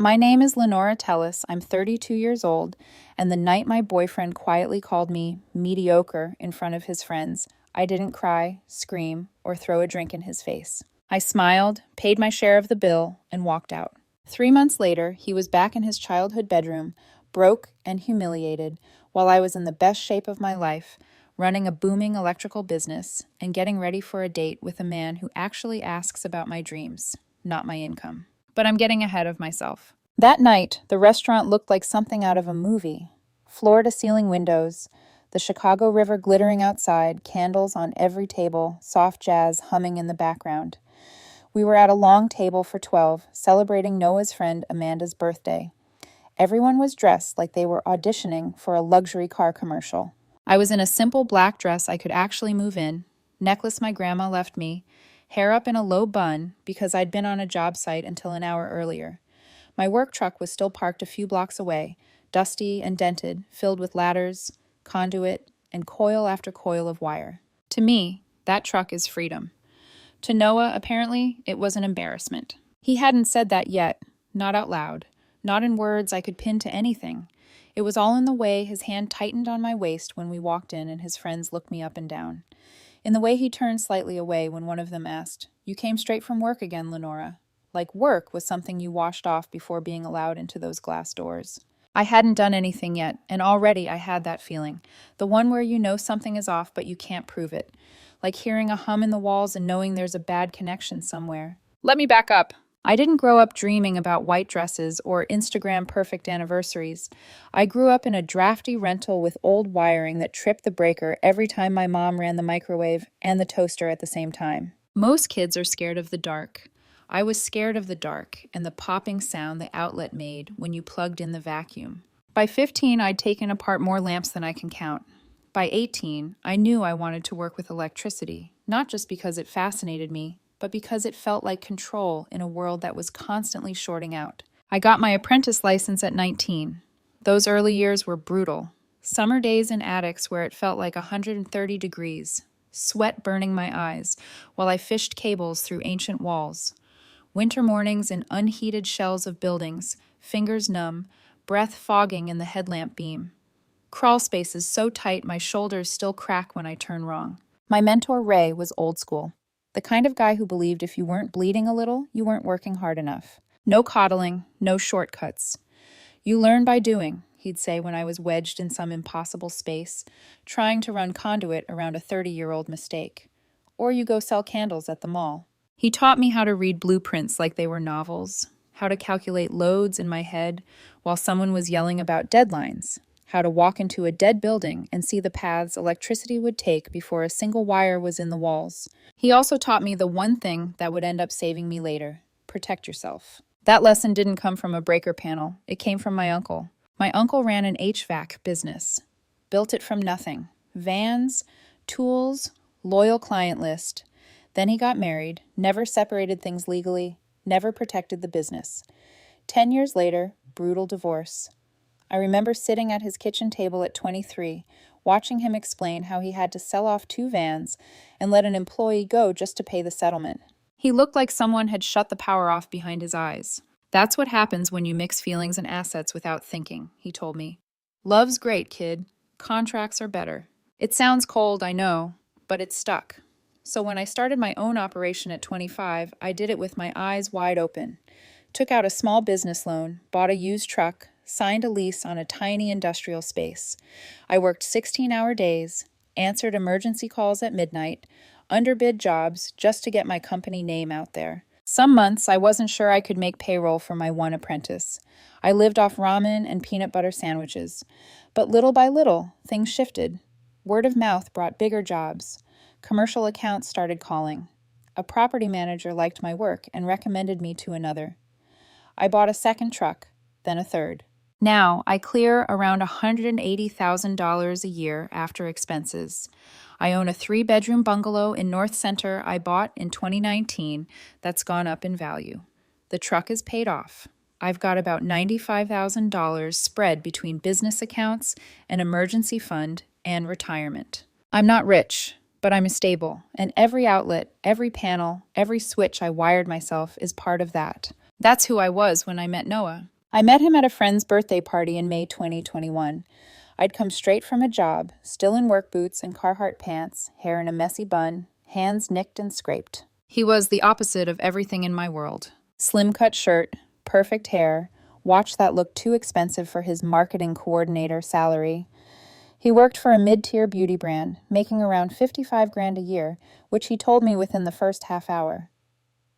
My name is Lenora Tellis. I'm 32 years old, and the night my boyfriend quietly called me mediocre in front of his friends, I didn't cry, scream, or throw a drink in his face. I smiled, paid my share of the bill, and walked out. 3 months later, he was back in his childhood bedroom, broke and humiliated, while I was in the best shape of my life, running a booming electrical business and getting ready for a date with a man who actually asks about my dreams, not my income. But I'm getting ahead of myself. That night, the restaurant looked like something out of a movie. Floor-to-ceiling windows, the Chicago River glittering outside, candles on every table, soft jazz humming in the background. We were at a long table for 12, celebrating Noah's friend Amanda's birthday. Everyone was dressed like they were auditioning for a luxury car commercial. I was in a simple black dress I could actually move in, necklace my grandma left me, hair up in a low bun because I'd been on a job site until an hour earlier. My work truck was still parked a few blocks away, dusty and dented, filled with ladders, conduit, and coil after coil of wire. To me, that truck is freedom. To Noah, apparently, it was an embarrassment. He hadn't said that yet, not out loud, not in words I could pin to anything. It was all in the way his hand tightened on my waist when we walked in and his friends looked me up and down. In the way he turned slightly away when one of them asked, "You came straight from work again, Lenora." Like work was something you washed off before being allowed into those glass doors. I hadn't done anything yet, and already I had that feeling. The one where you know something is off but you can't prove it. Like hearing a hum in the walls and knowing there's a bad connection somewhere. Let me back up. I didn't grow up dreaming about white dresses or Instagram perfect anniversaries. I grew up in a drafty rental with old wiring that tripped the breaker every time my mom ran the microwave and the toaster at the same time. Most kids are scared of the dark. I was scared of the dark and the popping sound the outlet made when you plugged in the vacuum. By 15, I'd taken apart more lamps than I can count. By 18, I knew I wanted to work with electricity, not just because it fascinated me, but because it felt like control in a world that was constantly shorting out. I got my apprentice license at 19. Those early years were brutal. Summer days in attics where it felt like 130 degrees, sweat burning my eyes while I fished cables through ancient walls. Winter mornings in unheated shells of buildings, fingers numb, breath fogging in the headlamp beam. Crawl spaces so tight my shoulders still crack when I turn wrong. My mentor, Ray, was old school. The kind of guy who believed if you weren't bleeding a little, you weren't working hard enough. No coddling, no shortcuts. You learn by doing, he'd say when I was wedged in some impossible space, trying to run conduit around a 30-year-old mistake. Or you go sell candles at the mall. He taught me how to read blueprints like they were novels, how to calculate loads in my head while someone was yelling about deadlines, how to walk into a dead building and see the paths electricity would take before a single wire was in the walls. He also taught me the one thing that would end up saving me later: protect yourself. That lesson didn't come from a breaker panel. It came from my uncle. My uncle ran an HVAC business, built it from nothing. Vans, tools, loyal client list. Then he got married, never separated things legally, never protected the business. 10 years later, brutal divorce. I remember sitting at his kitchen table at 23, watching him explain how he had to sell off 2 vans and let an employee go just to pay the settlement. He looked like someone had shut the power off behind his eyes. That's what happens when you mix feelings and assets without thinking, he told me. Love's great, kid. Contracts are better. It sounds cold, I know, but it stuck. So when I started my own operation at 25, I did it with my eyes wide open. Took out a small business loan, bought a used truck, signed a lease on a tiny industrial space. I worked 16-hour days, answered emergency calls at midnight, underbid jobs just to get my company name out there. Some months I wasn't sure I could make payroll for my one apprentice. I lived off ramen and peanut butter sandwiches. But little by little, things shifted. Word of mouth brought bigger jobs. Commercial accounts started calling. A property manager liked my work and recommended me to another. I bought a second truck, then a third. Now, I clear around $180,000 a year after expenses. I own a 3-bedroom bungalow in North Center I bought in 2019 that's gone up in value. The truck is paid off. I've got about $95,000 spread between business accounts, an emergency fund, and retirement. I'm not rich, but I'm stable, and every outlet, every panel, every switch I wired myself is part of that. That's who I was when I met Noah. I met him at a friend's birthday party in May 2021. I'd come straight from a job, still in work boots and Carhartt pants, hair in a messy bun, hands nicked and scraped. He was the opposite of everything in my world. Slim cut shirt, perfect hair, watch that looked too expensive for his marketing coordinator salary. He worked for a mid-tier beauty brand, making around 55 grand a year, which he told me within the first half hour.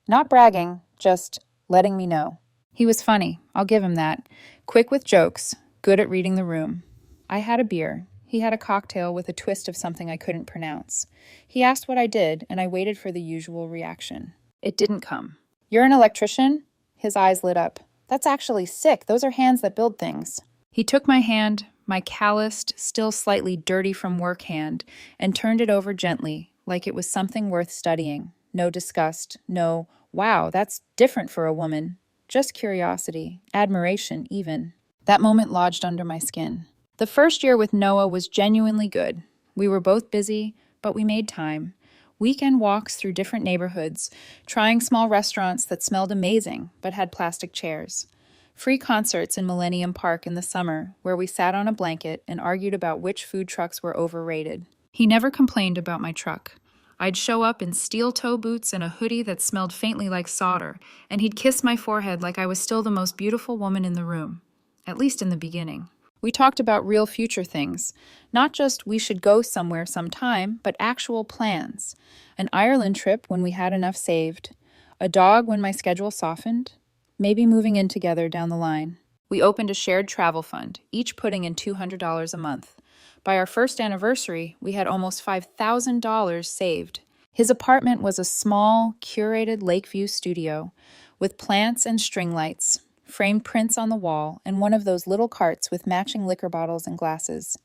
Not bragging, just letting me know. He was funny, I'll give him that. Quick with jokes, good at reading the room. I had a beer. He had a cocktail with a twist of something I couldn't pronounce. He asked what I did, and I waited for the usual reaction. It didn't come. You're an electrician? His eyes lit up. That's actually sick. Those are hands that build things. He took my hand, my calloused, still slightly dirty from work hand, and turned it over gently, like it was something worth studying. No disgust, no, wow, that's different for a woman. Just curiosity, admiration even. That moment lodged under my skin. The first year with Noah was genuinely good. We were both busy, but we made time. Weekend walks through different neighborhoods, trying small restaurants that smelled amazing but had plastic chairs. Free concerts in Millennium Park in the summer, where we sat on a blanket and argued about which food trucks were overrated. He never complained about my truck. I'd show up in steel-toe boots and a hoodie that smelled faintly like solder, and he'd kiss my forehead like I was still the most beautiful woman in the room. At least in the beginning. We talked about real future things. Not just we should go somewhere sometime, but actual plans. An Ireland trip when we had enough saved. A dog when my schedule softened. Maybe moving in together down the line. We opened a shared travel fund, each putting in $200 a month. By our first anniversary, we had almost $5,000 saved. His apartment was a small, curated Lakeview studio with plants and string lights, framed prints on the wall, and one of those little carts with matching liquor bottles and glasses.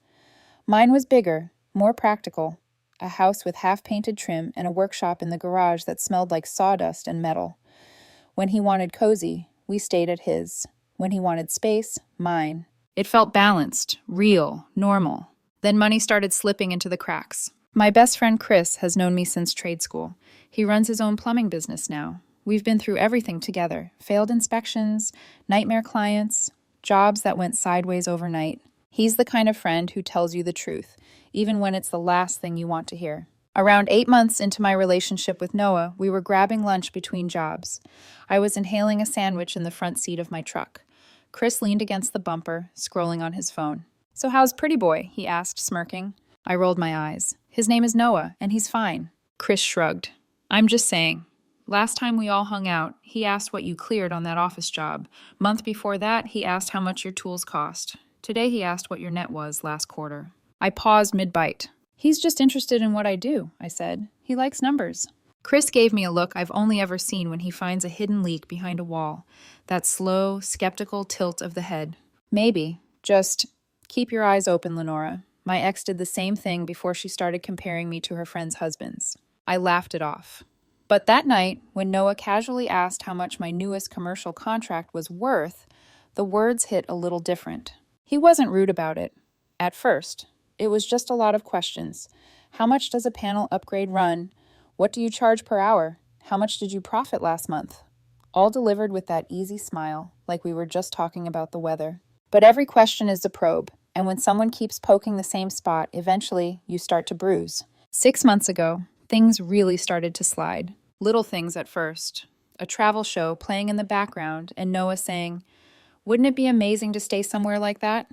Mine was bigger, more practical, a house with half-painted trim and a workshop in the garage that smelled like sawdust and metal. When he wanted cozy, we stayed at his. When he wanted space, mine. It felt balanced, real, normal. Then money started slipping into the cracks. My best friend Chris has known me since trade school. He runs his own plumbing business now. We've been through everything together. Failed inspections, nightmare clients, jobs that went sideways overnight. He's the kind of friend who tells you the truth, even when it's the last thing you want to hear. Around 8 months into my relationship with Noah, we were grabbing lunch between jobs. I was inhaling a sandwich in the front seat of my truck. Chris leaned against the bumper, scrolling on his phone. "So how's Pretty Boy?" he asked, smirking. I rolled my eyes. "His name is Noah, and he's fine." Chris shrugged. "I'm just saying. Last time we all hung out, he asked what you cleared on that office job. Month before that, he asked how much your tools cost. Today he asked what your net was last quarter." I paused mid-bite. "He's just interested in what I do," I said. "He likes numbers." Chris gave me a look I've only ever seen when he finds a hidden leak behind a wall. That slow, skeptical tilt of the head. "Maybe. Just keep your eyes open, Lenora. My ex did the same thing before she started comparing me to her friends' husbands." I laughed it off. But that night, when Noah casually asked how much my newest commercial contract was worth, the words hit a little different. He wasn't rude about it. At first. It was just a lot of questions. How much does a panel upgrade run? What do you charge per hour? How much did you profit last month? All delivered with that easy smile, like we were just talking about the weather. But every question is a probe, and when someone keeps poking the same spot, eventually you start to bruise. 6 months ago, things really started to slide. Little things at first. A travel show playing in the background and Noah saying, "Wouldn't it be amazing to stay somewhere like that?"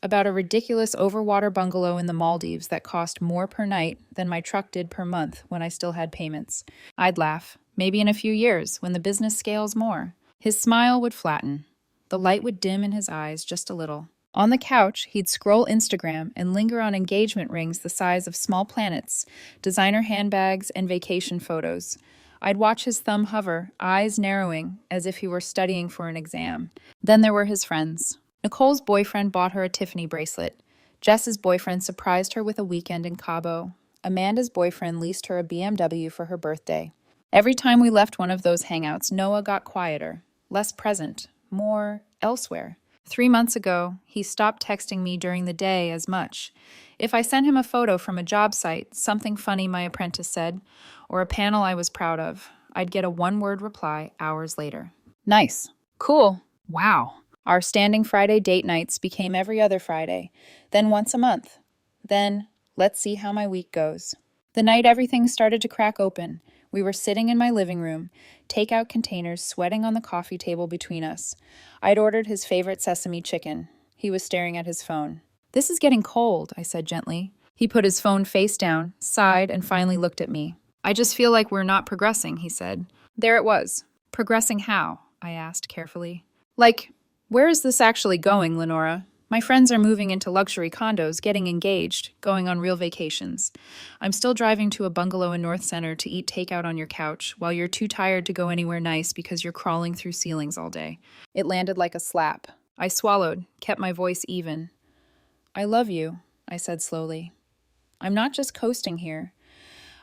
About a ridiculous overwater bungalow in the Maldives that cost more per night than my truck did per month when I still had payments. I'd laugh. Maybe in a few years, when the business scales more. His smile would flatten. The light would dim in his eyes just a little. On the couch, he'd scroll Instagram and linger on engagement rings the size of small planets, designer handbags, and vacation photos. I'd watch his thumb hover, eyes narrowing, as if he were studying for an exam. Then there were his friends. Nicole's boyfriend bought her a Tiffany bracelet. Jess's boyfriend surprised her with a weekend in Cabo. Amanda's boyfriend leased her a BMW for her birthday. Every time we left one of those hangouts, Noah got quieter, less present, more elsewhere. 3 months ago, he stopped texting me during the day as much. If I sent him a photo from a job site, something funny my apprentice said, or a panel I was proud of, I'd get a one-word reply hours later. Nice. Cool. Wow. Our standing Friday date nights became every other Friday, then once a month. Then, let's see how my week goes. The night everything started to crack open, we were sitting in my living room, takeout containers sweating on the coffee table between us. I'd ordered his favorite sesame chicken. He was staring at his phone. This is getting cold, I said gently. He put his phone face down, sighed, and finally looked at me. I just feel like we're not progressing, he said. There it was. Progressing how? I asked carefully. Like, where is this actually going, Lenora? My friends are moving into luxury condos, getting engaged, going on real vacations. I'm still driving to a bungalow in North Center to eat takeout on your couch while you're too tired to go anywhere nice because you're crawling through ceilings all day. It landed like a slap. I swallowed, kept my voice even. I love you, I said slowly. I'm not just coasting here.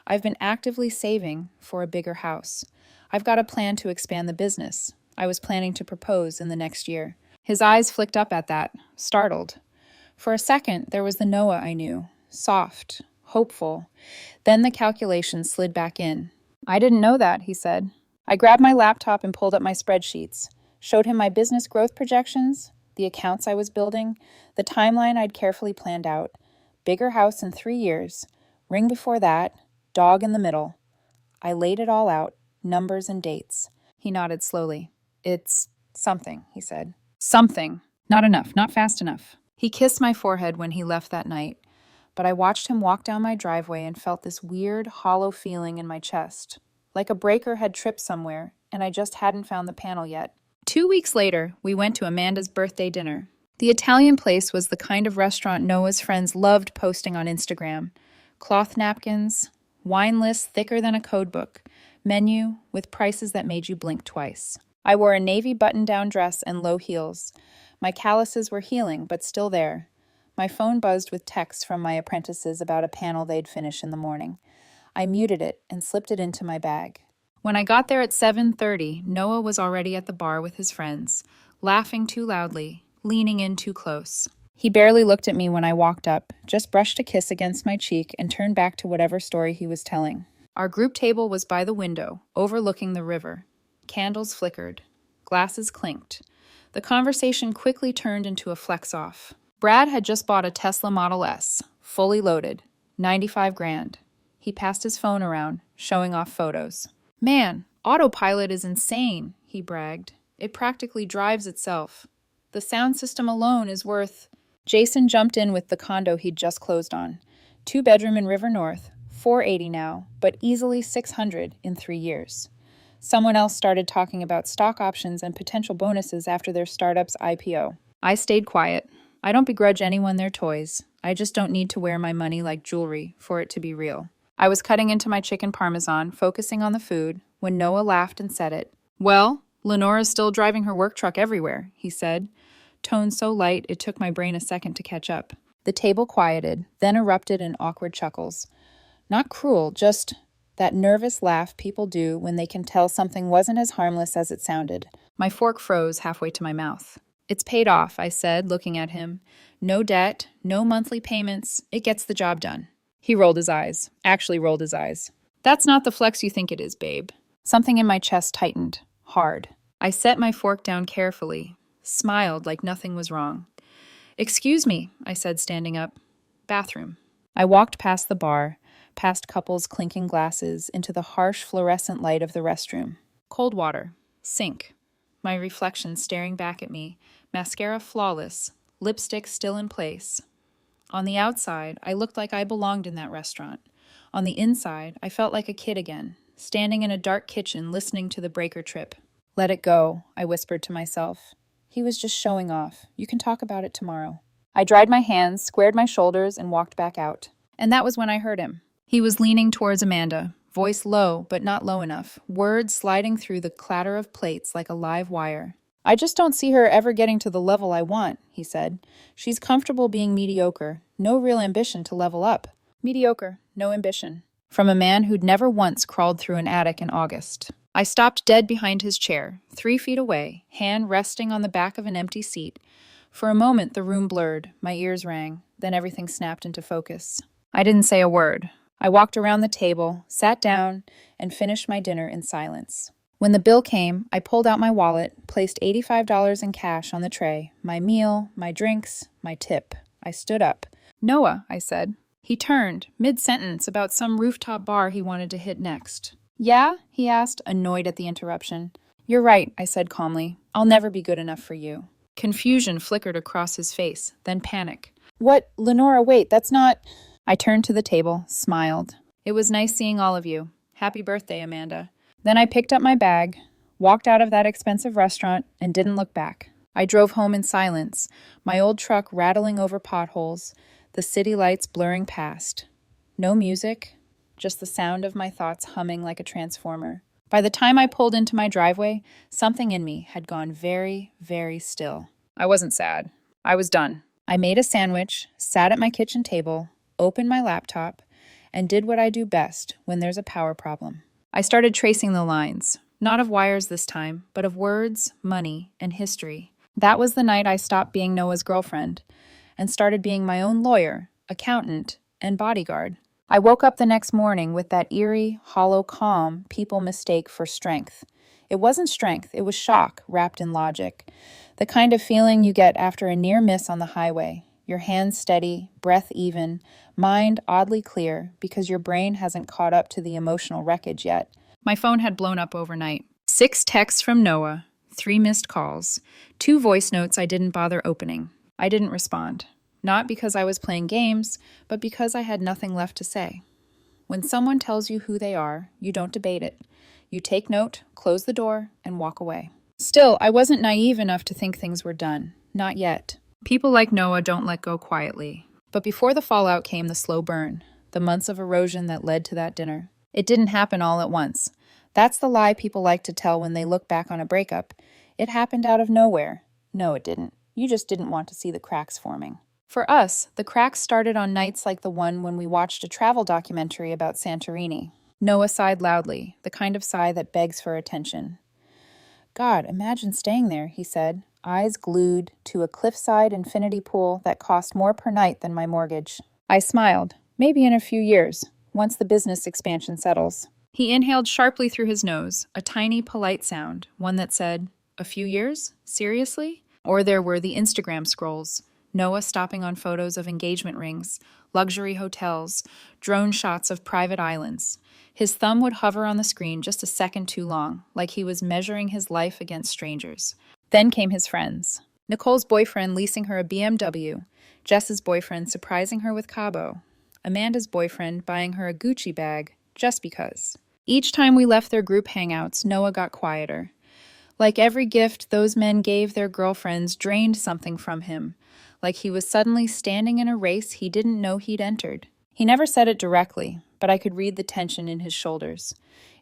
I've been actively saving for a bigger house. I've got a plan to expand the business. I was planning to propose in the next year. His eyes flicked up at that, startled. For a second, there was the Noah I knew, soft, hopeful. Then the calculation slid back in. I didn't know that, he said. I grabbed my laptop and pulled up my spreadsheets, showed him my business growth projections, the accounts I was building, the timeline I'd carefully planned out. Bigger house in 3 years, ring before that, dog in the middle. I laid it all out, numbers and dates. He nodded slowly. It's something, he said. Something. Not enough, not fast enough. He kissed my forehead when he left that night, but I watched him walk down my driveway and felt this weird, hollow feeling in my chest, like a breaker had tripped somewhere, and I just hadn't found the panel yet. 2 weeks later, we went to Amanda's birthday dinner. The Italian place was the kind of restaurant Noah's friends loved posting on Instagram. Cloth napkins, wine list thicker than a code book, menu with prices that made you blink twice. I wore a navy button-down dress and low heels. My calluses were healing, but still there. My phone buzzed with texts from my apprentices about a panel they'd finish in the morning. I muted it and slipped it into my bag. When I got there at 7:30, Noah was already at the bar with his friends, laughing too loudly, leaning in too close. He barely looked at me when I walked up, just brushed a kiss against my cheek and turned back to whatever story he was telling. Our group table was by the window, overlooking the river. Candles flickered. Glasses clinked. The conversation quickly turned into a flex-off. Brad had just bought a Tesla Model S, fully loaded, 95 grand. He passed his phone around, showing off photos. Man, autopilot is insane, he bragged. It practically drives itself. The sound system alone is worth... Jason jumped in with the condo he'd just closed on. 2-bedroom in River North, $480 now, but easily $600 in 3 years. Someone else started talking about stock options and potential bonuses after their startup's IPO. I stayed quiet. I don't begrudge anyone their toys. I just don't need to wear my money like jewelry for it to be real. I was cutting into my chicken parmesan, focusing on the food, when Noah laughed and said it. Well, Lenora's still driving her work truck everywhere, he said. Tone so light it took my brain a second to catch up. The table quieted, then erupted in awkward chuckles. Not cruel, just that nervous laugh people do when they can tell something wasn't as harmless as it sounded. My fork froze halfway to my mouth. It's paid off, I said, looking at him. No debt, no monthly payments. It gets the job done. He rolled his eyes. Actually rolled his eyes. That's not the flex you think it is, babe. Something in my chest tightened. Hard. I set my fork down carefully. Smiled like nothing was wrong. Excuse me, I said, standing up. Bathroom. I walked past the bar, past couples clinking glasses, into the harsh fluorescent light of the restroom. Cold water. Sink. My reflection staring back at me, mascara flawless, lipstick still in place. On the outside, I looked like I belonged in that restaurant. On the inside, I felt like a kid again, standing in a dark kitchen listening to the breaker trip. Let it go, I whispered to myself. He was just showing off. You can talk about it tomorrow. I dried my hands, squared my shoulders, and walked back out. And that was when I heard him. He was leaning towards Amanda, voice low but not low enough, words sliding through the clatter of plates like a live wire. I just don't see her ever getting to the level I want, he said. She's comfortable being mediocre, no real ambition to level up. Mediocre, no ambition. From a man who'd never once crawled through an attic in August. I stopped dead behind his chair, 3 feet away, hand resting on the back of an empty seat. For a moment, the room blurred, my ears rang, then everything snapped into focus. I didn't say a word. I walked around the table, sat down, and finished my dinner in silence. When the bill came, I pulled out my wallet, placed $85 in cash on the tray, my meal, my drinks, my tip. I stood up. "Noah," I said. He turned, mid-sentence, about some rooftop bar he wanted to hit next. "Yeah?" he asked, annoyed at the interruption. "You're right," I said calmly. "I'll never be good enough for you." Confusion flickered across his face, then panic. "What? Lenora, wait, that's not—" I turned to the table, smiled. "It was nice seeing all of you. Happy birthday, Amanda." Then I picked up my bag, walked out of that expensive restaurant, and didn't look back. I drove home in silence, my old truck rattling over potholes, the city lights blurring past. No music, just the sound of my thoughts humming like a transformer. By the time I pulled into my driveway, something in me had gone very, very still. I wasn't sad. I was done. I made a sandwich, sat at my kitchen table, opened my laptop, and did what I do best when there's a power problem. I started tracing the lines, not of wires this time, but of words, money, and history. That was the night I stopped being Noah's girlfriend and started being my own lawyer, accountant, and bodyguard. I woke up the next morning with that eerie, hollow calm people mistake for strength. It wasn't strength, it was shock wrapped in logic. The kind of feeling you get after a near miss on the highway. Your hands steady, breath even, mind oddly clear because your brain hasn't caught up to the emotional wreckage yet. My phone had blown up overnight. 6 texts from Noah, 3 missed calls, 2 voice notes I didn't bother opening. I didn't respond. Not because I was playing games, but because I had nothing left to say. When someone tells you who they are, you don't debate it. You take note, close the door, and walk away. Still, I wasn't naive enough to think things were done. Not yet. People like Noah don't let go quietly. But before the fallout came the slow burn, the months of erosion that led to that dinner. It didn't happen all at once. That's the lie people like to tell when they look back on a breakup. It happened out of nowhere. No, it didn't. You just didn't want to see the cracks forming. For us, the cracks started on nights like the one when we watched a travel documentary about Santorini. Noah sighed loudly, the kind of sigh that begs for attention. "God, imagine staying there," he said, eyes glued to a cliffside infinity pool that cost more per night than my mortgage. I smiled. Maybe in a few years, once the business expansion settles. He inhaled sharply through his nose, a tiny, polite sound, one that said, "A few years? Seriously?" Or there were the Instagram scrolls. Noah stopping on photos of engagement rings, luxury hotels, drone shots of private islands. His thumb would hover on the screen just a second too long, like he was measuring his life against strangers. Then came his friends. Nicole's boyfriend leasing her a BMW, Jess's boyfriend surprising her with Cabo, Amanda's boyfriend buying her a Gucci bag, just because. Each time we left their group hangouts, Noah got quieter. Like every gift those men gave their girlfriends drained something from him, like he was suddenly standing in a race he didn't know he'd entered. He never said it directly, but I could read the tension in his shoulders,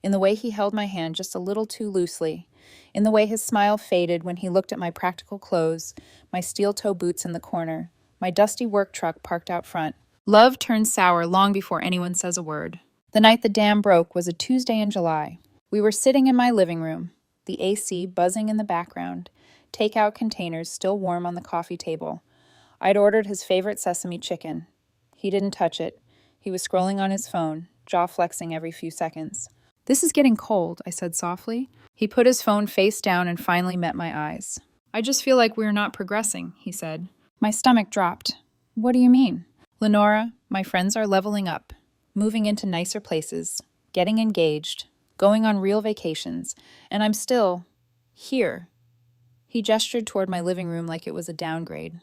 in the way he held my hand just a little too loosely, in the way his smile faded when he looked at my practical clothes, my steel-toe boots in the corner, my dusty work truck parked out front. Love turns sour long before anyone says a word. The night the dam broke was a Tuesday in July. We were sitting in my living room, the AC buzzing in the background, takeout containers still warm on the coffee table. I'd ordered his favorite sesame chicken. He didn't touch it. He was scrolling on his phone, jaw flexing every few seconds. "This is getting cold," I said softly. He put his phone face down and finally met my eyes. "I just feel like we're not progressing," he said. My stomach dropped. "What do you mean?" "Lenora, my friends are leveling up, moving into nicer places, getting engaged, going on real vacations, and I'm still here." He gestured toward my living room like it was a downgrade.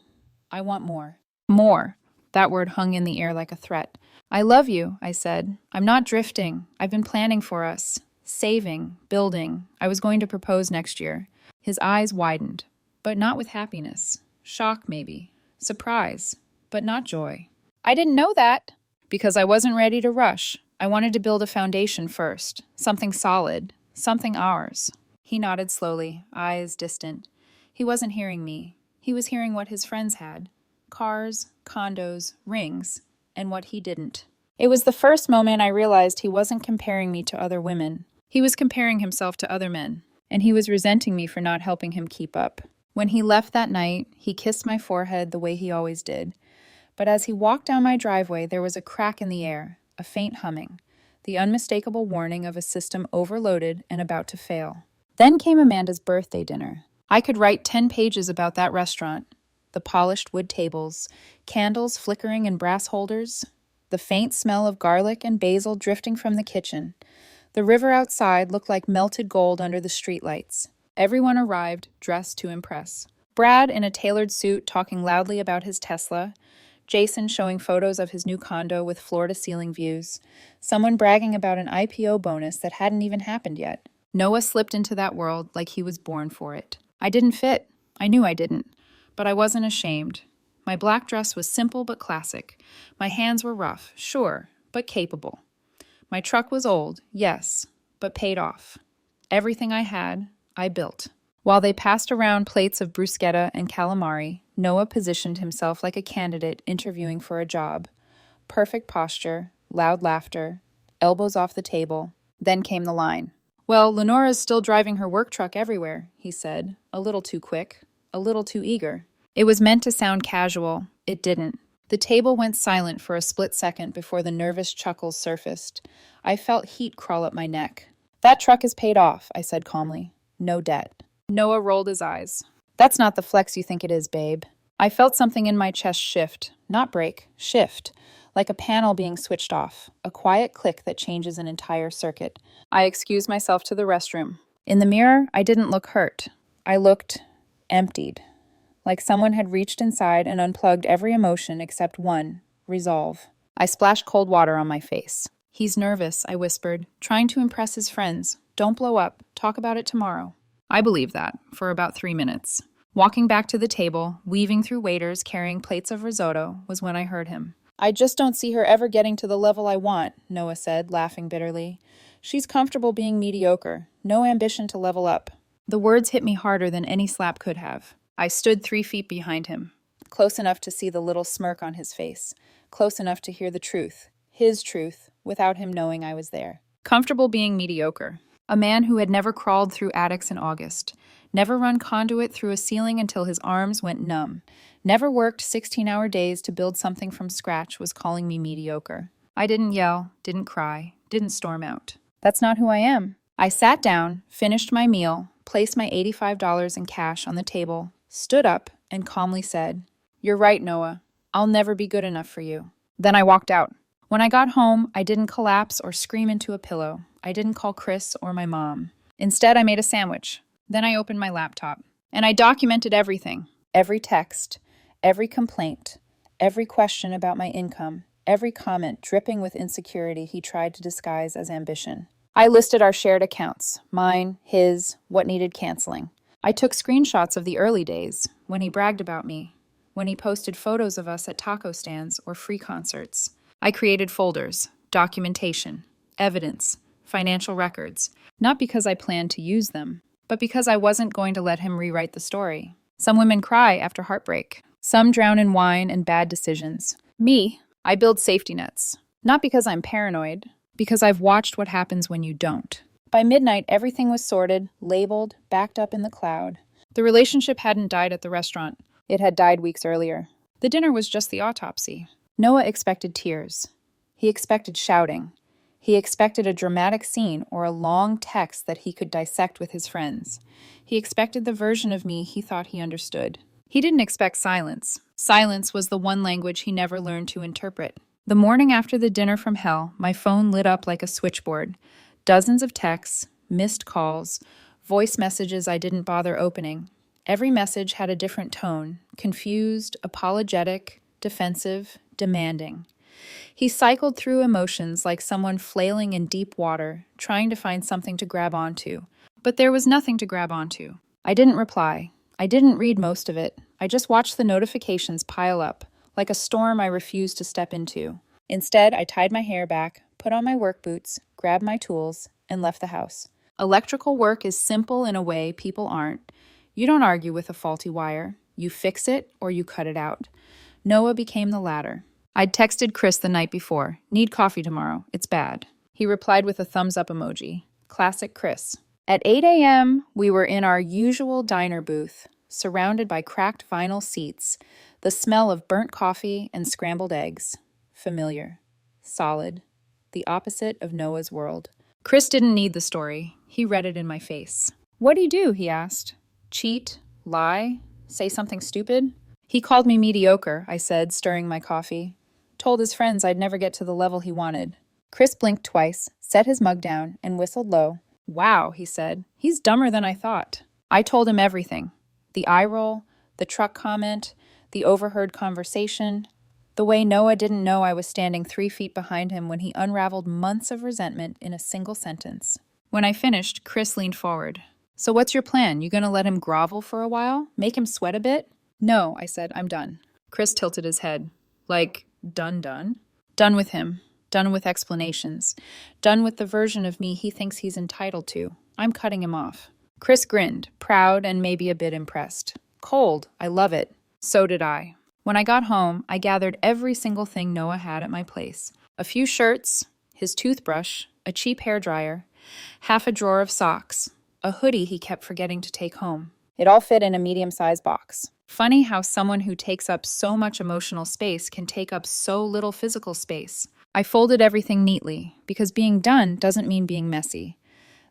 "I want more." More. That word hung in the air like a threat. "I love you," I said. "I'm not drifting. I've been planning for us. Saving, building. I was going to propose next year." His eyes widened, but not with happiness. Shock, maybe. Surprise, but not joy. "I didn't know that." "Because I wasn't ready to rush. I wanted to build a foundation first. Something solid. Something ours." He nodded slowly, eyes distant. He wasn't hearing me. He was hearing what his friends had. Cars, condos, rings, and what he didn't. It was the first moment I realized he wasn't comparing me to other women. He was comparing himself to other men, and he was resenting me for not helping him keep up. When he left that night, he kissed my forehead the way he always did. But as he walked down my driveway, there was a crack in the air, a faint humming. the unmistakable warning of a system overloaded and about to fail. Then came Amanda's birthday dinner. I could write 10 pages about that restaurant. The polished wood tables, candles flickering in brass holders, the faint smell of garlic and basil drifting from the kitchen. The river outside looked like melted gold under the streetlights. Everyone arrived, dressed to impress. Brad in a tailored suit talking loudly about his Tesla, Jason showing photos of his new condo with floor-to-ceiling views, someone bragging about an IPO bonus that hadn't even happened yet. Noah slipped into that world like he was born for it. I didn't fit. I knew I didn't. But I wasn't ashamed. My black dress was simple but classic. My hands were rough, sure, but capable. My truck was old, yes, but paid off. Everything I had, I built. While they passed around plates of bruschetta and calamari, Noah positioned himself like a candidate interviewing for a job. Perfect posture, loud laughter, elbows off the table. Then came the line. "Well, Lenora's still driving her work truck everywhere," he said, a little too quick, a little too eager. It was meant to sound casual. It didn't. The table went silent for a split second before the nervous chuckles surfaced. I felt heat crawl up my neck. "That truck is paid off," I said calmly. "No debt." Noah rolled his eyes. "That's not the flex you think it is, babe." I felt something in my chest shift, not break, shift, like a panel being switched off, a quiet click that changes an entire circuit. I excused myself to the restroom. In the mirror, I didn't look hurt. I looked emptied, like someone had reached inside and unplugged every emotion except one, resolve. I splashed cold water on my face. "He's nervous," I whispered, "trying to impress his friends. Don't blow up. Talk about it tomorrow." I believed that, for about 3 minutes. Walking back to the table, weaving through waiters carrying plates of risotto, was when I heard him. "I just don't see her ever getting to the level I want," Noah said, laughing bitterly. "She's comfortable being mediocre, no ambition to level up." The words hit me harder than any slap could have. I stood 3 feet behind him, close enough to see the little smirk on his face, close enough to hear the truth, his truth, without him knowing I was there. Comfortable being mediocre. A man who had never crawled through attics in August, never run conduit through a ceiling until his arms went numb, never worked 16-hour days to build something from scratch was calling me mediocre. I didn't yell, didn't cry, didn't storm out. That's not who I am. I sat down, finished my meal, placed my $85 in cash on the table, stood up, and calmly said, "You're right, Noah. I'll never be good enough for you." Then I walked out. When I got home, I didn't collapse or scream into a pillow. I didn't call Chris or my mom. Instead, I made a sandwich. Then I opened my laptop. And I documented everything. Every text, every complaint, every question about my income, every comment dripping with insecurity he tried to disguise as ambition. I listed our shared accounts, mine, his, what needed canceling. I took screenshots of the early days, when he bragged about me, when he posted photos of us at taco stands or free concerts. I created folders, documentation, evidence, financial records, not because I planned to use them, but because I wasn't going to let him rewrite the story. Some women cry after heartbreak. Some drown in wine and bad decisions. Me, I build safety nets. Not because I'm paranoid, because I've watched what happens when you don't. By midnight, everything was sorted, labeled, backed up in the cloud. The relationship hadn't died at the restaurant. It had died weeks earlier. The dinner was just the autopsy. Noah expected tears. He expected shouting. He expected a dramatic scene or a long text that he could dissect with his friends. He expected the version of me he thought he understood. He didn't expect silence. Silence was the one language he never learned to interpret. The morning after the dinner from hell, my phone lit up like a switchboard. Dozens of texts, missed calls, voice messages I didn't bother opening. Every message had a different tone, confused, apologetic, defensive, demanding. He cycled through emotions like someone flailing in deep water, trying to find something to grab onto. But there was nothing to grab onto. I didn't reply. I didn't read most of it. I just watched the notifications pile up, like a storm I refused to step into. Instead, I tied my hair back, put on my work boots, grabbed my tools, and left the house. Electrical work is simple in a way people aren't. You don't argue with a faulty wire. You fix it or you cut it out. Noah became the latter. I'd texted Chris the night before, "Need coffee tomorrow, it's bad." He replied with a thumbs up emoji. Classic Chris. At 8 a.m., we were in our usual diner booth, surrounded by cracked vinyl seats, the smell of burnt coffee and scrambled eggs. Familiar. Solid. the opposite of Noah's world. Chris didn't need the story. He read it in my face. What'd he do? He asked. Cheat? Lie? Say something stupid? He called me mediocre, I said, stirring my coffee. Told his friends I'd never get to the level he wanted. Chris blinked twice, set his mug down, and whistled low. Wow, he said. He's dumber than I thought. I told him everything. The eye roll, the truck comment, the overheard conversation, the way Noah didn't know I was standing 3 feet behind him when he unraveled months of resentment in a single sentence. When I finished, Chris leaned forward. So what's your plan? You gonna let him grovel for a while? Make him sweat a bit? No, I said, I'm done. Chris tilted his head. Like, done? Done with him. Done with explanations. Done with the version of me he thinks he's entitled to. I'm cutting him off. Chris grinned, proud and maybe a bit impressed. Cold. I love it. So did I. When I got home, I gathered every single thing Noah had at my place. A few shirts, his toothbrush, a cheap hairdryer, half a drawer of socks, a hoodie he kept forgetting to take home. It all fit in a medium-sized box. Funny how someone who takes up so much emotional space can take up so little physical space. I folded everything neatly, because being done doesn't mean being messy.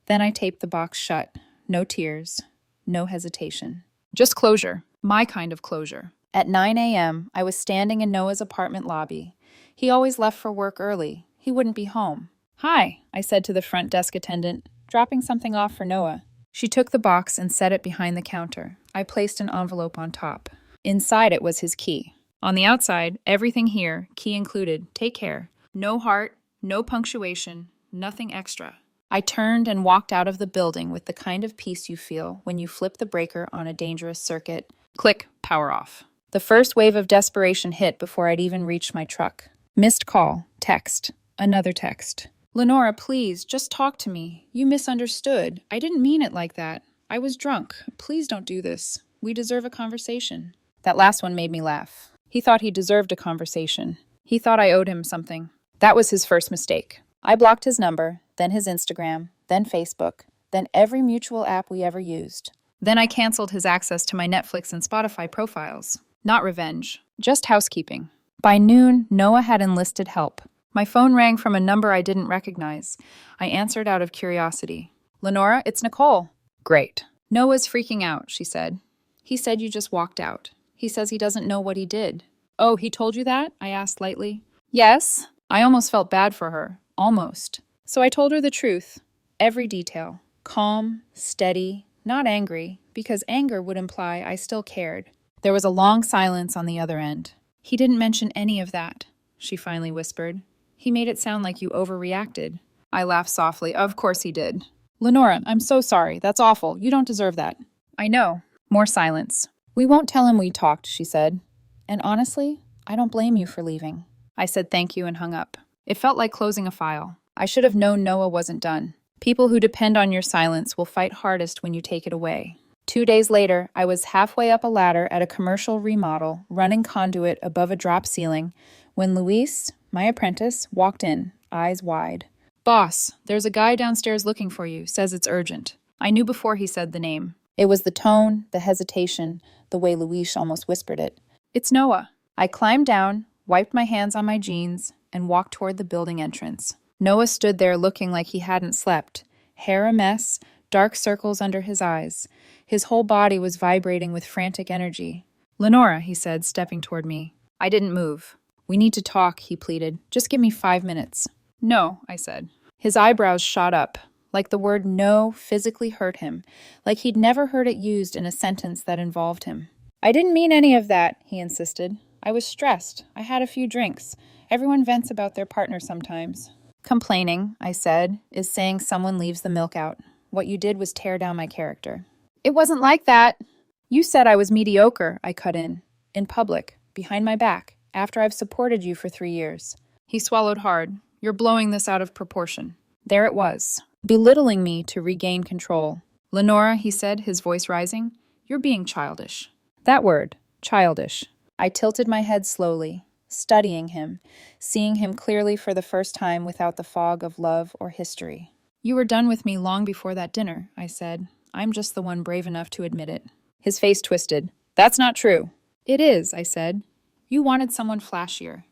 Then I taped the box shut. No tears, no hesitation. Just closure. My kind of closure. At 9 a.m., I was standing in Noah's apartment lobby. He always left for work early. He wouldn't be home. Hi, I said to the front desk attendant, dropping something off for Noah. She took the box and set it behind the counter. I placed an envelope on top. Inside it was his key. On the outside, everything here, key included, take care. No heart, no punctuation, nothing extra. I turned and walked out of the building with the kind of peace you feel when you flip the breaker on a dangerous circuit. Click, power off. The first wave of desperation hit before I'd even reached my truck. Missed call, text, another text. Lenora, please, just talk to me. You misunderstood. I didn't mean it like that. I was drunk. Please don't do this. We deserve a conversation. That last one made me laugh. He thought he deserved a conversation. He thought I owed him something. That was his first mistake. I blocked his number, then his Instagram, then Facebook, then every mutual app we ever used. Then I canceled his access to my Netflix and Spotify profiles. Not revenge, just housekeeping. By noon, Noah had enlisted help. My phone rang from a number I didn't recognize. I answered out of curiosity. Lenora, it's Nicole. Great. Noah's freaking out, she said. He said you just walked out. He says he doesn't know what he did. Oh, he told you that? I asked lightly. Yes. I almost felt bad for her. Almost. So I told her the truth. Every detail. Calm, steady, not angry, because anger would imply I still cared. There was a long silence on the other end. He didn't mention any of that, she finally whispered. He made it sound like you overreacted. I laughed softly. Of course he did. Lenora, I'm so sorry. That's awful. You don't deserve that. I know. More silence. We won't tell him we talked, she said. And honestly, I don't blame you for leaving. I said thank you and hung up. It felt like closing a file. I should have known Noah wasn't done. People who depend on your silence will fight hardest when you take it away. 2 days later, I was halfway up a ladder at a commercial remodel, running conduit above a drop ceiling, when Luis, my apprentice, walked in, eyes wide. Boss, there's a guy downstairs looking for you, says it's urgent. I knew before he said the name. It was the tone, the hesitation, the way Luis almost whispered it. It's Noah. I climbed down, wiped my hands on my jeans, and walked toward the building entrance. Noah stood there looking like he hadn't slept, hair a mess, dark circles under his eyes. His whole body was vibrating with frantic energy. Lenora, he said, stepping toward me. I didn't move. We need to talk, he pleaded. Just give me 5 minutes. No, I said. His eyebrows shot up, like the word no physically hurt him, like he'd never heard it used in a sentence that involved him. I didn't mean any of that, he insisted. I was stressed. I had a few drinks. Everyone vents about their partner sometimes. Complaining, I said, is saying someone leaves the milk out. What you did was tear down my character. It wasn't like that. You said I was mediocre, I cut in public, behind my back, after I've supported you for 3 years. He swallowed hard. You're blowing this out of proportion. There it was, belittling me to regain control. Lenora, he said, his voice rising, you're being childish. That word, childish. I tilted my head slowly, studying him, seeing him clearly for the first time without the fog of love or history. You were done with me long before that dinner, I said. I'm just the one brave enough to admit it. His face twisted. That's not true. It is, I said. You wanted someone flashier.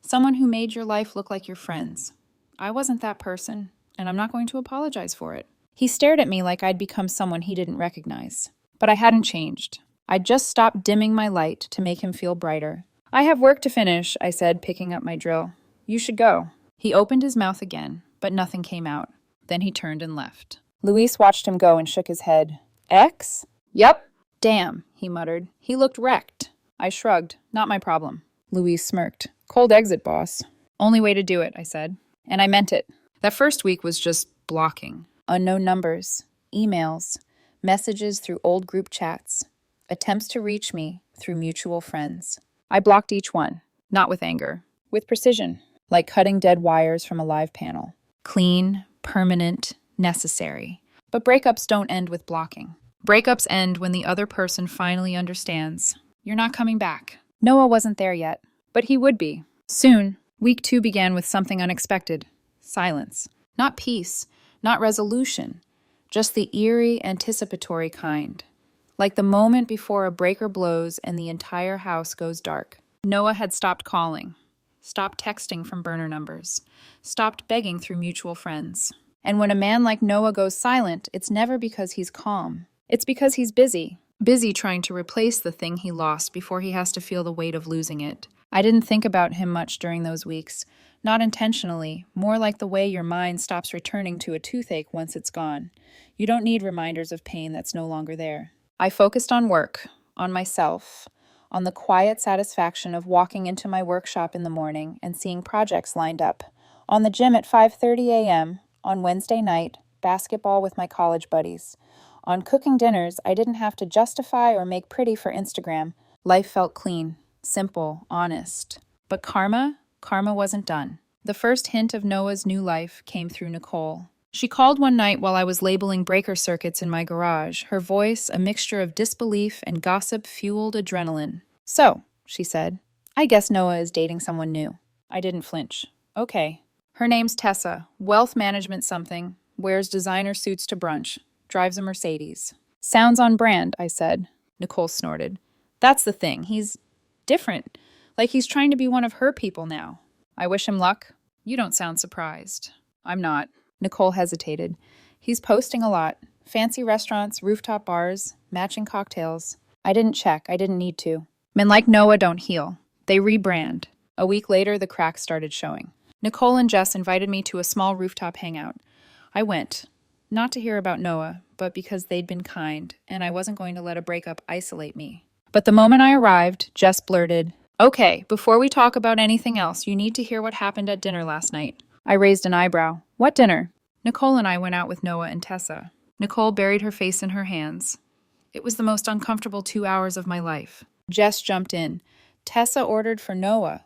Someone who made your life look like your friends. I wasn't that person, and I'm not going to apologize for it. He stared at me like I'd become someone he didn't recognize. But I hadn't changed. I'd just stopped dimming my light to make him feel brighter. I have work to finish, I said, picking up my drill. You should go. He opened his mouth again, but nothing came out. Then he turned and left. Luis watched him go and shook his head. Ex? Yep. Damn, he muttered. He looked wrecked. I shrugged. Not my problem. Luis smirked. Cold exit, boss. Only way to do it, I said. And I meant it. That first week was just blocking. Unknown numbers, emails, messages through old group chats, attempts to reach me through mutual friends. I blocked each one, not with anger, with precision, like cutting dead wires from a live panel. Clean, permanent, necessary. But breakups don't end with blocking. Breakups end when the other person finally understands. You're not coming back. Noah wasn't there yet, but he would be. Soon, week 2 began with something unexpected. Silence. Not peace, not resolution, just the eerie, anticipatory kind. Like the moment before a breaker blows and the entire house goes dark. Noah had stopped calling, stopped texting from burner numbers, stopped begging through mutual friends. And when a man like Noah goes silent, it's never because he's calm. It's because he's busy trying to replace the thing he lost before he has to feel the weight of losing it. I didn't think about him much during those weeks. Not intentionally, more like the way your mind stops returning to a toothache once it's gone. You don't need reminders of pain that's no longer there. I focused on work, on myself, on the quiet satisfaction of walking into my workshop in the morning and seeing projects lined up, on the gym at 5:30 a.m., on Wednesday night, basketball with my college buddies, on cooking dinners I didn't have to justify or make pretty for Instagram. Life felt clean, simple, honest. But karma wasn't done. The first hint of Noah's new life came through Nicole. She called one night while I was labeling breaker circuits in my garage, her voice a mixture of disbelief and gossip-fueled adrenaline. So, she said, I guess Noah is dating someone new. I didn't flinch. Okay. Her name's Tessa, wealth management something, wears designer suits to brunch, drives a Mercedes. Sounds on brand, I said. Nicole snorted. That's the thing. He's different. Like he's trying to be one of her people now. I wish him luck. You don't sound surprised. I'm not. Nicole hesitated. He's posting a lot. Fancy restaurants, rooftop bars, matching cocktails. I didn't check. I didn't need to. Men like Noah don't heal. They rebrand. A week later, the cracks started showing. Nicole and Jess invited me to a small rooftop hangout. I went. Not to hear about Noah, but because they'd been kind, and I wasn't going to let a breakup isolate me. But the moment I arrived, Jess blurted, Okay, before we talk about anything else, you need to hear what happened at dinner last night. I raised an eyebrow. What dinner? Nicole and I went out with Noah and Tessa. Nicole buried her face in her hands. It was the most uncomfortable 2 hours of my life. Jess jumped in. Tessa ordered for Noah.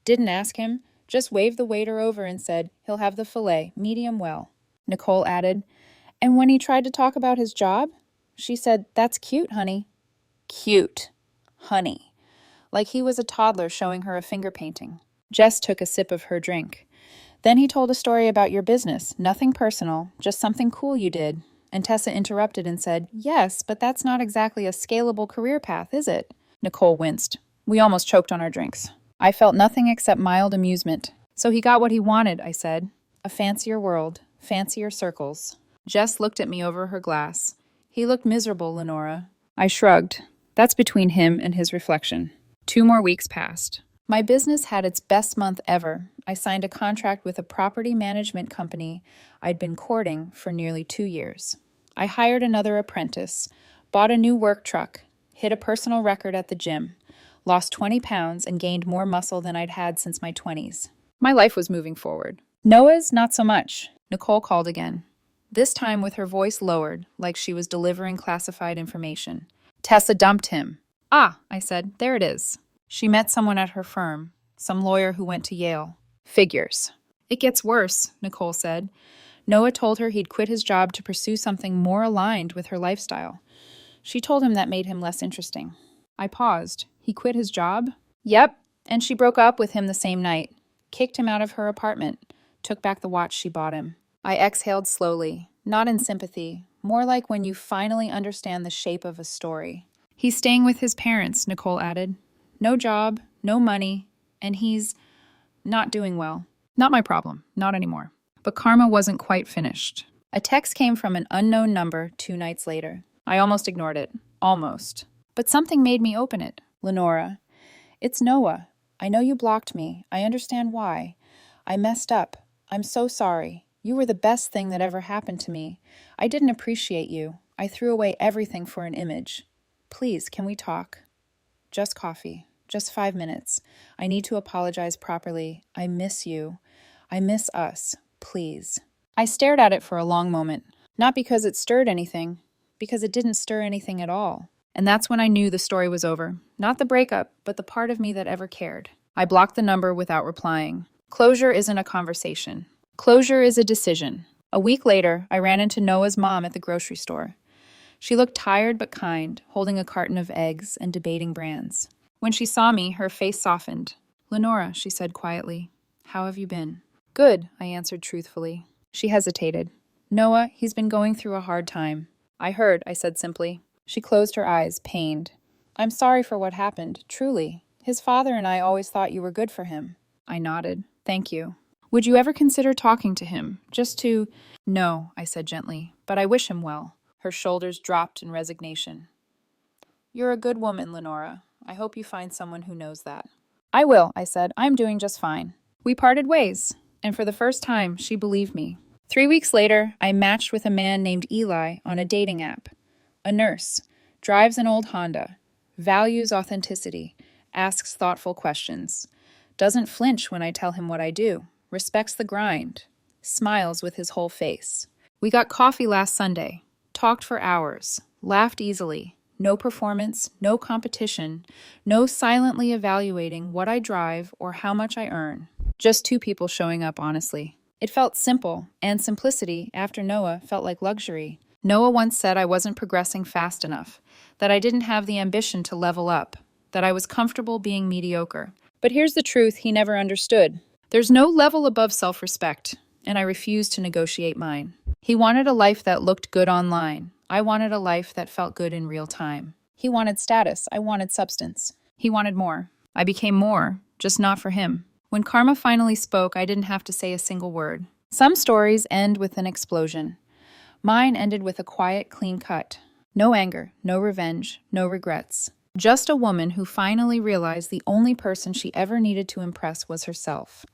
Didn't ask him. Just waved the waiter over and said, he'll have the filet, medium well. Nicole added, and when he tried to talk about his job, she said, that's cute, honey. Cute. Honey. Like he was a toddler showing her a finger painting. Jess took a sip of her drink. Then he told a story about your business, nothing personal, just something cool you did. And Tessa interrupted and said, yes, but that's not exactly a scalable career path, is it? Nicole winced. We almost choked on our drinks. I felt nothing except mild amusement. So he got what he wanted, I said. A fancier world, fancier circles. Jess looked at me over her glass. He looked miserable, Lenora. I shrugged. That's between him and his reflection. 2 more weeks passed. My business had its best month ever. I signed a contract with a property management company I'd been courting for nearly 2 years. I hired another apprentice, bought a new work truck, hit a personal record at the gym, lost 20 pounds and gained more muscle than I'd had since my 20s. My life was moving forward. Noah's not so much. Nicole called again, this time with her voice lowered, like she was delivering classified information. Tessa dumped him. Ah, I said, there it is. She met someone at her firm, some lawyer who went to Yale. Figures. It gets worse, Nicole said. Noah told her he'd quit his job to pursue something more aligned with her lifestyle. She told him that made him less interesting. I paused. He quit his job? Yep, and she broke up with him the same night. Kicked him out of her apartment. Took back the watch she bought him. I exhaled slowly, not in sympathy, more like when you finally understand the shape of a story. He's staying with his parents, Nicole added. No job, no money, and he's not doing well. Not my problem, not anymore. But karma wasn't quite finished. A text came from an unknown number 2 nights later. I almost ignored it. Almost. But something made me open it. Lenora, it's Noah. I know you blocked me. I understand why. I messed up. I'm so sorry. You were the best thing that ever happened to me. I didn't appreciate you. I threw away everything for an image. Please, can we talk? Just coffee. Just 5 minutes. I need to apologize properly. I miss you. I miss us. Please. I stared at it for a long moment. Not because it stirred anything, because it didn't stir anything at all. And that's when I knew the story was over. Not the breakup, but the part of me that ever cared. I blocked the number without replying. Closure isn't a conversation. Closure is a decision. A week later, I ran into Noah's mom at the grocery store. She looked tired but kind, holding a carton of eggs and debating brands. When she saw me, her face softened. Lenora, she said quietly, how have you been? Good, I answered truthfully. She hesitated. Noah, he's been going through a hard time. I heard, I said simply. She closed her eyes, pained. I'm sorry for what happened, truly. His father and I always thought you were good for him. I nodded. Thank you. Would you ever consider talking to him, just to— No, I said gently, but I wish him well. Her shoulders dropped in resignation. You're a good woman, Lenora. I hope you find someone who knows that. I will, I said. I'm doing just fine. We parted ways, and for the first time, she believed me. 3 weeks later, I matched with a man named Eli on a dating app. A nurse, drives an old Honda, values authenticity, asks thoughtful questions, doesn't flinch when I tell him what I do, respects the grind, smiles with his whole face. We got coffee last Sunday, talked for hours, laughed easily, no performance, no competition, no silently evaluating what I drive or how much I earn. Just two people showing up honestly. It felt simple, and simplicity, after Noah, felt like luxury. Noah once said I wasn't progressing fast enough, that I didn't have the ambition to level up, that I was comfortable being mediocre. But here's the truth he never understood. There's no level above self-respect, and I refused to negotiate mine. He wanted a life that looked good online. I wanted a life that felt good in real time. He wanted status. I wanted substance. He wanted more. I became more, just not for him. When karma finally spoke, I didn't have to say a single word. Some stories end with an explosion. Mine ended with a quiet, clean cut. No anger, no revenge, no regrets. Just a woman who finally realized the only person she ever needed to impress was herself.